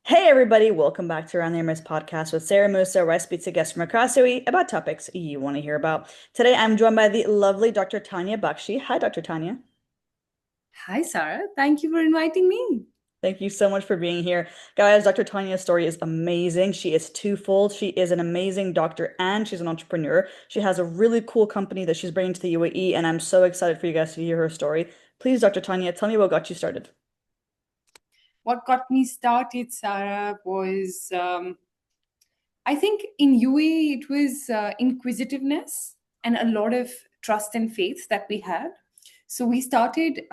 Hey everybody, welcome back to Around the Emirates podcast with Sara Mousa, where I speak to guests from across the UAE about topics you want to hear about. Today I'm joined by the lovely Dr. Taniyaa Bakshi. Hi, Dr. Taniyaa. Hi, Sarah. Thank you for inviting me. Thank you so much for being here. Guys, Dr. Tanya's story is amazing. She is twofold. She is an amazing doctor and she's an entrepreneur. She has a really cool company that she's bringing to the UAE, and I'm so excited for you guys to hear her story. Please, Dr. Taniyaa, tell me what got you started. What got me started, Sarah, was I think in UAE it was inquisitiveness and a lot of trust and faith that we had. So we started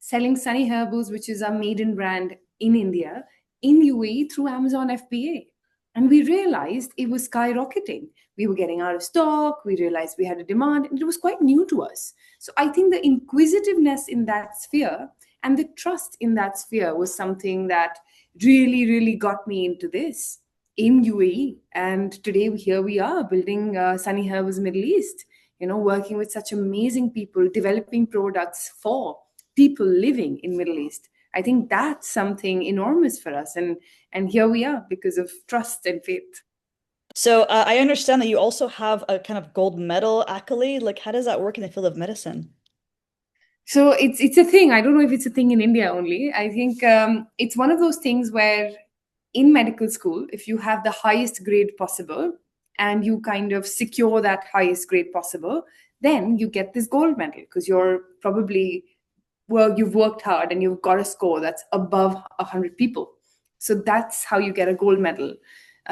selling Sunny Herbals, which is our maiden brand in India, in UAE through Amazon FBA. And we realized it was skyrocketing. We were getting out of stock. We realized we had a demand, and it was quite new to us. So I think the inquisitiveness in that sphere and the trust in that sphere was something that really, really got me into this in UAE. And today, here we are building Sunny Herbals Middle East, working with such amazing people, developing products for people living in Middle East. I think that's something enormous for us. And here we are because of trust and faith. So I understand that you also have a kind of gold medal accolade. Like, how does that work in the field of medicine? So it's a thing. I don't know if it's a thing in India only. I think it's one of those things where in medical school, if you have the highest grade possible and you kind of secure that highest grade possible, then you get this gold medal because you're probably well, you've worked hard and you've got a score that's above 100 people. So that's how you get a gold medal.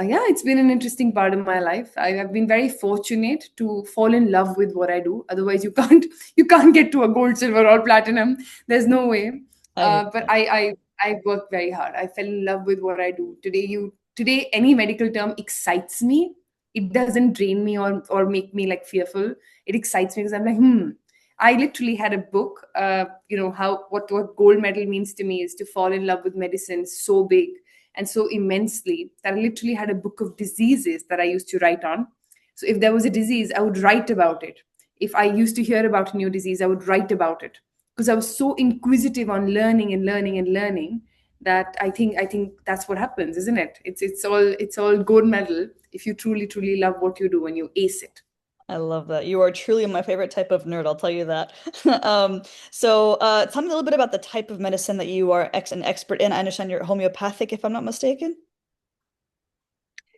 Yeah, it's been an interesting part of my life. Have been very fortunate to fall in love with what I do. Otherwise, you can't you can't get to a gold, silver, or platinum. There's no way. I hear But that. I worked very hard. I fell in love with what I do. Today any medical term excites me. It doesn't drain me or make me like fearful. It excites me because I'm like, I literally had a book. How what gold medal means to me is to fall in love with medicine so big and so immensely that I literally had a book of diseases that I used to write on. So if there was a disease, I would write about it. If I used to hear about a new disease, I would write about it because I was so inquisitive on learning and learning and learning that I think that's what happens, isn't it? It's all gold medal if you truly love what you do and you ace it. I love that. You are truly my favorite type of nerd, I'll tell you that. So tell me a little bit about the type of medicine that you are an expert in. I understand you're homeopathic, if I'm not mistaken.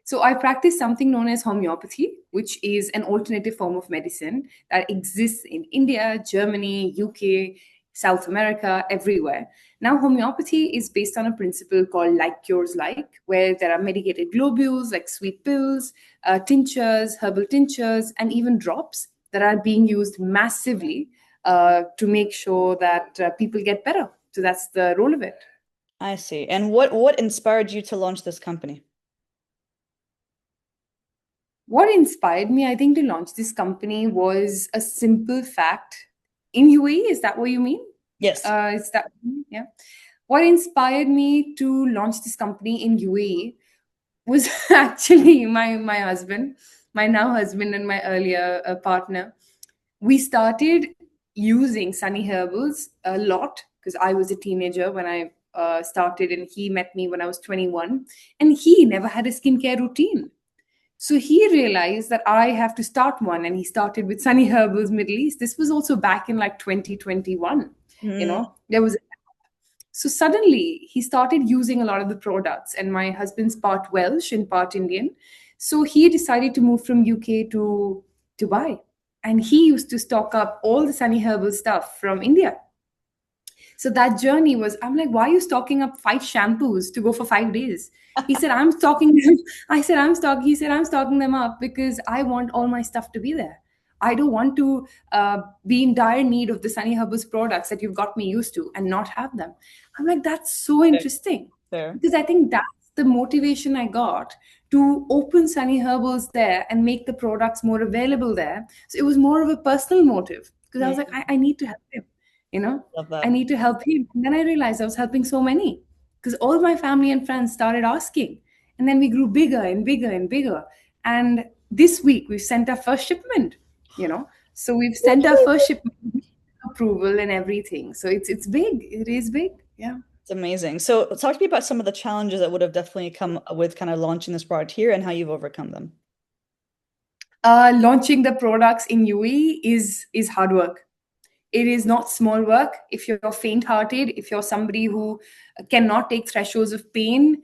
So I practice something known as homeopathy, which is an alternative form of medicine that exists in India, Germany, UK, South America, everywhere. Now, homeopathy is based on a principle called like cures like, where there are medicated globules like sweet pills, tinctures, herbal tinctures, and even drops that are being used massively to make sure that people get better. So that's the role of it. I see. And what inspired you to launch this company? What inspired me, I think, to launch this company was a simple fact. In UAE, is that what you mean? Yes. Is that yeah? What inspired me to launch this company in UAE was actually my husband, my now husband, and my earlier partner. We started using Sunny Herbals a lot because I was a teenager when I started, and he met me when I was 21, and he never had a skincare routine. So he realized that I have to start one, and he started with Sunny Herbals Middle East. This was also back in like 2021. Mm, There was so suddenly he started using a lot of the products, and my husband's part Welsh and part Indian. So he decided to move from UK to Dubai, and he used to stock up all the Sunny Herbal stuff from India. So that journey was, I'm like, why are you stocking up 5 shampoos to go for 5 days? He said, I'm stocking them. I said, he said, I'm stocking them up because I want all my stuff to be there. I don't want to be in dire need of the Sunny Herbals products that you've got me used to and not have them. I'm like, that's so fair. interesting Fair. because I think that's the motivation I got to open Sunny Herbals there and make the products more available there. So it was more of a personal motive because I was like, Mm, I need to help him, you know? love I that. need to help him. And then I realized I was helping so many because all my family and friends started asking. And then we grew bigger and bigger and bigger. And this week we've sent our first shipment, you know. So we've sent our first shipment approval and everything. So it's big. It is big. Yeah. amazing. So talk to me about some of the challenges that would have definitely come with kind of launching this product here and how you've overcome them. Launching the products in UAE is hard work. It is not small work. If you're faint-hearted, if you're somebody who cannot take thresholds of pain,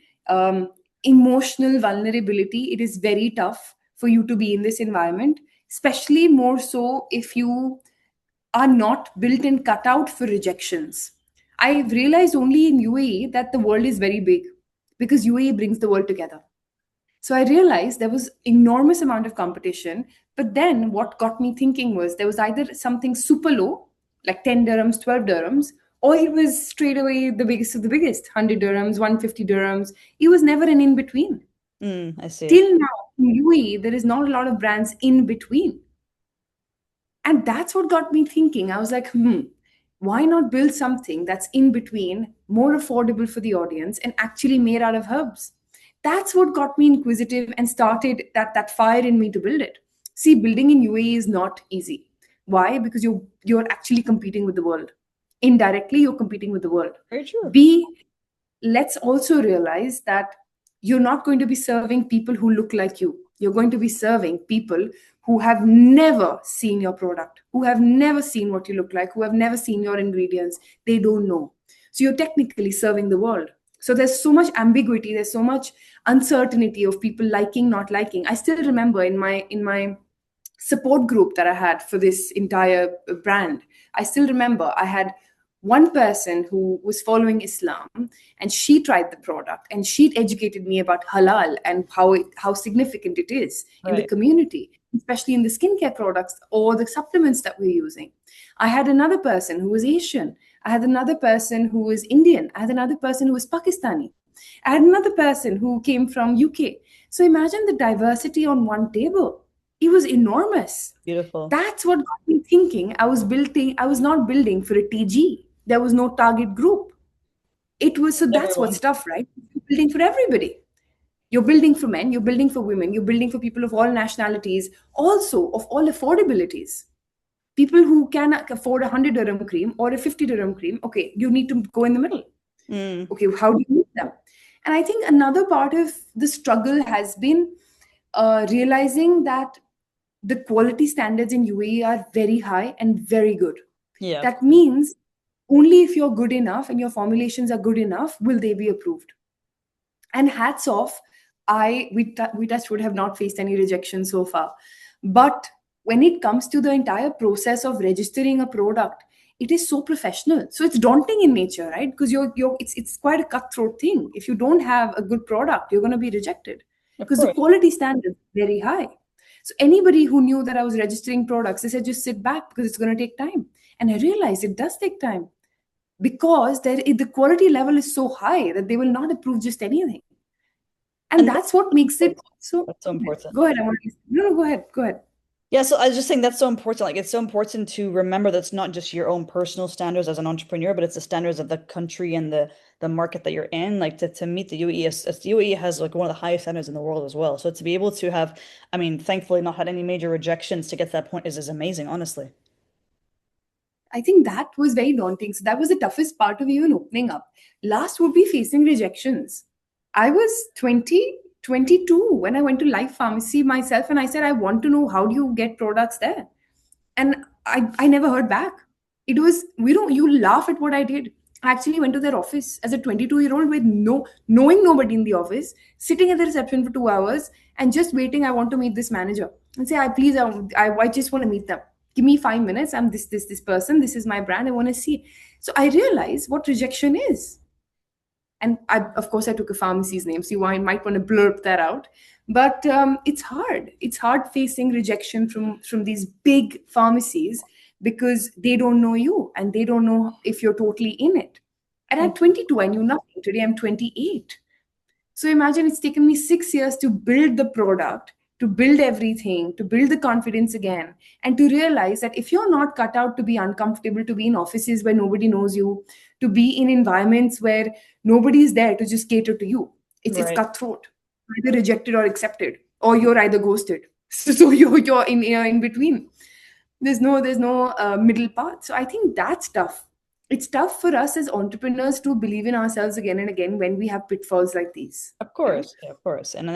emotional vulnerability, it is very tough for you to be in this environment, especially more so if you are not built and cut out for rejections. I've realized only in UAE that the world is very big because UAE brings the world together. So I realized there was enormous amount of competition. But then what got me thinking was there was either something super low, like 10 dirhams, 12 dirhams, or it was straight away the biggest of the biggest, 100 dirhams, 150 dirhams. It was never an in between. I see. Till now, in UAE, there is not a lot of brands in between. And that's what got me thinking. I was like, why not build something that's in between, more affordable for the audience, and actually made out of herbs? That's what got me inquisitive and started that fire in me to build it. See, building in UAE is not easy. Why? Because you're actually competing with the world. Indirectly, you're competing with the world. Very true. B, let's also realize that you're not going to be serving people who look like you. You're going to be serving people who have never seen your product, who have never seen what you look like, who have never seen your ingredients. They don't know. So you're technically serving the world. So there's so much ambiguity, there's so much uncertainty of people liking, not liking. I still remember in my support group that I had for this entire brand, I still remember I had one person who was following Islam, and she tried the product and she educated me about halal and how significant it is in the Right. community, especially in the skincare products or the supplements that we're using. I had another person who was Asian. I had another person who was Indian. I had another person who was Pakistani. I had another person who came from UK. So imagine the diversity on one table. It was enormous. Beautiful. That's what got me thinking. I was not building for a TG. There was no target group. It was, so that's Everyone. what's tough, right? You're building for everybody. You're building for men, you're building for women, you're building for people of all nationalities, also of all affordabilities. People who can afford a 100 dirham cream or a 50 dirham cream, okay, you need to go in the middle. Mm, Okay, how do you meet them? And I think another part of the struggle has been realizing that the quality standards in UAE are very high and very good. yeah, of That course. means only if you're good enough and your formulations are good enough will they be approved. And hats off, we touch would have not faced any rejection so far. But when it comes to the entire process of registering a product, it is so professional. So it's daunting in nature, right? Because it's quite a cutthroat thing. If you don't have a good product, you're going to be rejected Of because the course. quality standard is very high. So anybody who knew that I was registering products, they said just sit back because it's going to take time. And I realized it does take time because the quality level is so high that they will not approve just anything. And And that's what makes it so. that's so important. Go ahead. No, go ahead. Go ahead. Yeah, so I was just saying that's so important. Like it's so important to remember that's not just your own personal standards as an entrepreneur, but it's the standards of the country and the market that you're in. Like to meet the UAE, as the UAE has like one of the highest standards in the world as well. So to be able to have, I mean, thankfully not had any major rejections to get to that point is amazing, honestly. I think that was very daunting. So that was the toughest part of even opening up. Last would be facing rejections. I was 22 when I went to Life Pharmacy myself and I said, I want to know how do you get products there? And I never heard back. It was, we don't, you laugh at what I did. I actually went to their office as a 22-year-old with knowing nobody in the office, sitting at the reception for 2 hours and just waiting. I want to meet this manager and say, I just want to meet them. Give me 5 minutes. I'm this person. This is my brand. I want to see. So I realized what rejection is. And of course, I took a pharmacy's name, so might want to blurb that out. But it's hard. It's hard facing rejection from these big pharmacies because they don't know you and they don't know if you're totally in it. And at 22, I knew nothing. Today, I'm 28. So imagine it's taken me 6 years to build the product, to build everything, to build the confidence again, and to realize that if you're not cut out to be uncomfortable, to be in offices where nobody knows you, to be in environments where nobody is there to just cater to you, it's Right. cutthroat, either rejected or accepted, or you're either ghosted. So you're in between. There's no middle path. So I think that's tough. it's tough for us as entrepreneurs to believe in ourselves again and again when we have pitfalls like these, Of you know? course, yeah, of course, and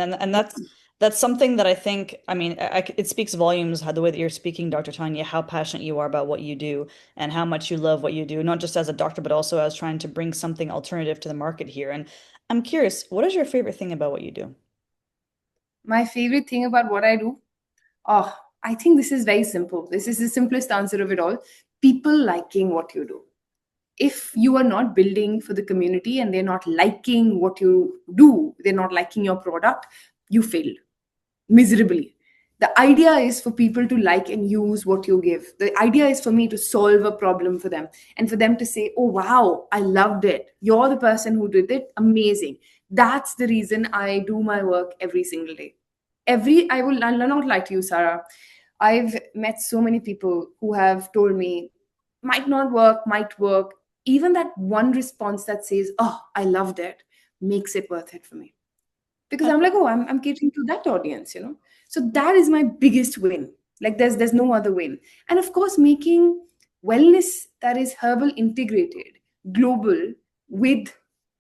that's something that I think. I mean, it speaks volumes how the way that you're speaking, Dr. Tanya, how passionate you are about what you do, and how much you love what you do, not just as a doctor, but also as trying to bring something alternative to the market here. And I'm curious, what is your favorite thing about what you do? My favorite thing about what I do, oh, I think this is very simple. This is the simplest answer of it all. People liking what you do. If you are not building for the community and they're not liking what you do, they're not liking your product, you failed miserably. The idea is for people to like and use what you give. The idea is for me to solve a problem for them and for them to say, oh, wow, I loved it. You're the person who did it. Amazing. That's the reason I do my work every single day. I'll not lie to you, Sarah. I've met so many people who have told me, might not work, might work. Even that one response that says, oh, I loved it, makes it worth it for me, because I'm like, oh, I'm catering to that audience, you know. So that is my biggest win. Like there's no other win. And of course, making wellness that is herbal integrated, global, with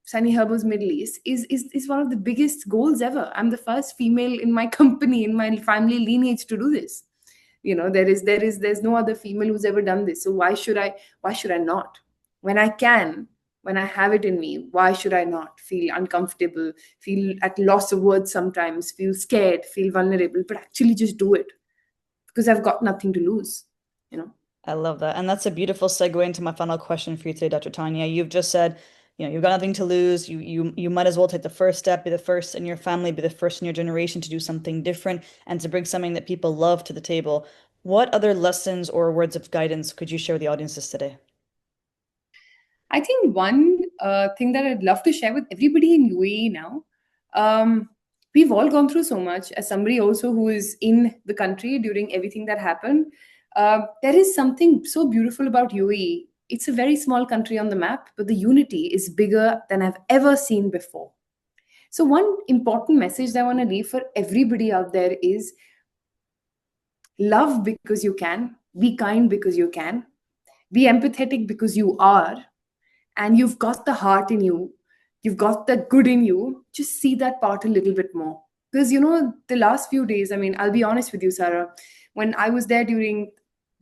Sunny Herbals Middle East is one of the biggest goals ever. I'm the first female in my company, in my family lineage, to do this. You know, there's no other female who's ever done this. So why should I not? When I can, when I have it in me, why should I not feel uncomfortable, feel at loss of words sometimes, feel scared, feel vulnerable, but actually just do it because I've got nothing to lose, you know? I love that. And that's a beautiful segue into my final question for you today, Dr. Tanya. You've just said, you've got nothing to lose. You might as well take the first step, be the first in your family, be the first in your generation to do something different and to bring something that people love to the table. What other lessons or words of guidance could you share with the audiences today? I think one thing that I'd love to share with everybody in UAE now, um, we've all gone through so much. As somebody also who is in the country during everything that happened, there is something so beautiful about UAE. It's a very small country on the map, but the unity is bigger than I've ever seen before. So, one important message that I want to leave for everybody out there is love because you can, be kind because you can, be empathetic because you are, and you've got the heart in you, you've got the good in you. Just see that part a little bit more. Because, you know, the last few days, I mean, I'll be honest with you, Sarah, when I was there during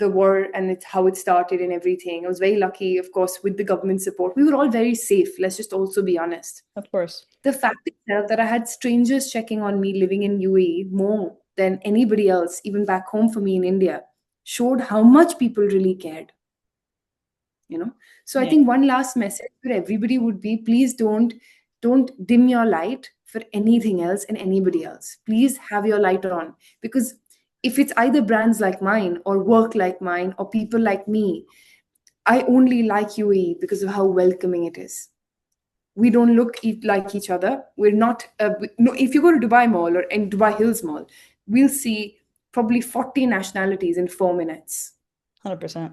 the war and it's how it started and everything, I was very lucky, of course, with the government support. We were all very safe. Let's just also be honest. Of course. The fact itself that I had strangers checking on me living in UAE more than anybody else, even back home for me in India, showed how much people really cared, you know. So I Yeah. think one last message for everybody would be, please don't dim your light for anything else and anybody else. Please have your light on, because if it's either brands like mine or work like mine or people like me, I only like UAE because of how welcoming it is. We don't like each other. We're not no, if you go to Dubai Mall or in Dubai Hills Mall, we'll see probably 40 nationalities in 4 minutes, 100%.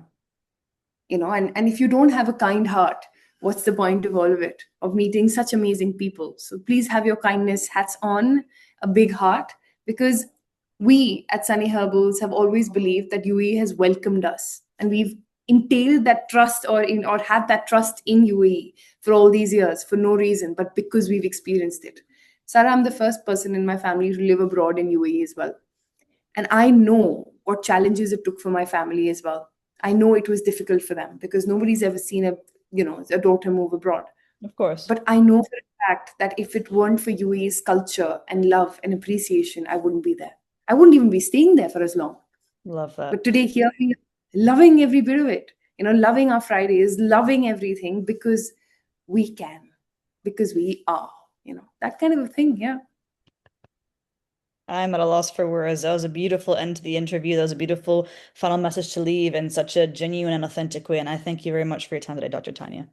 you know. And if you don't have a kind heart, what's the point of all of it, of meeting such amazing people? So please have your kindness hats on, a big heart, because we at Sunny Herbals have always believed that UAE has welcomed us, and we've entailed that trust, or had that trust in UAE for all these years for no reason but because we've experienced it. Sarah, I'm the first person in my family to live abroad in UAE as well, and I know what challenges it took for my family as well. I know it was difficult for them because nobody's ever seen a daughter move abroad. Of course. But I know for a fact that if it weren't for UAE's culture and love and appreciation, I wouldn't be there. I wouldn't even be staying there for as long. Love But that. today, here we are, loving every bit of it. You know, loving our Fridays, loving everything because we can, because we are. You know, that kind of a thing. Yeah. I'm at a loss for words. That was a beautiful end to the interview. That was a beautiful final message to leave in such a genuine and authentic way. And I thank you very much for your time today, Dr. Tanya.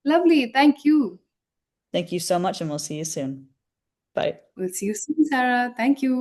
Lovely. Thank you. Thank you so much, and we'll see you soon. Bye. We'll see you soon, Sarah. Thank you.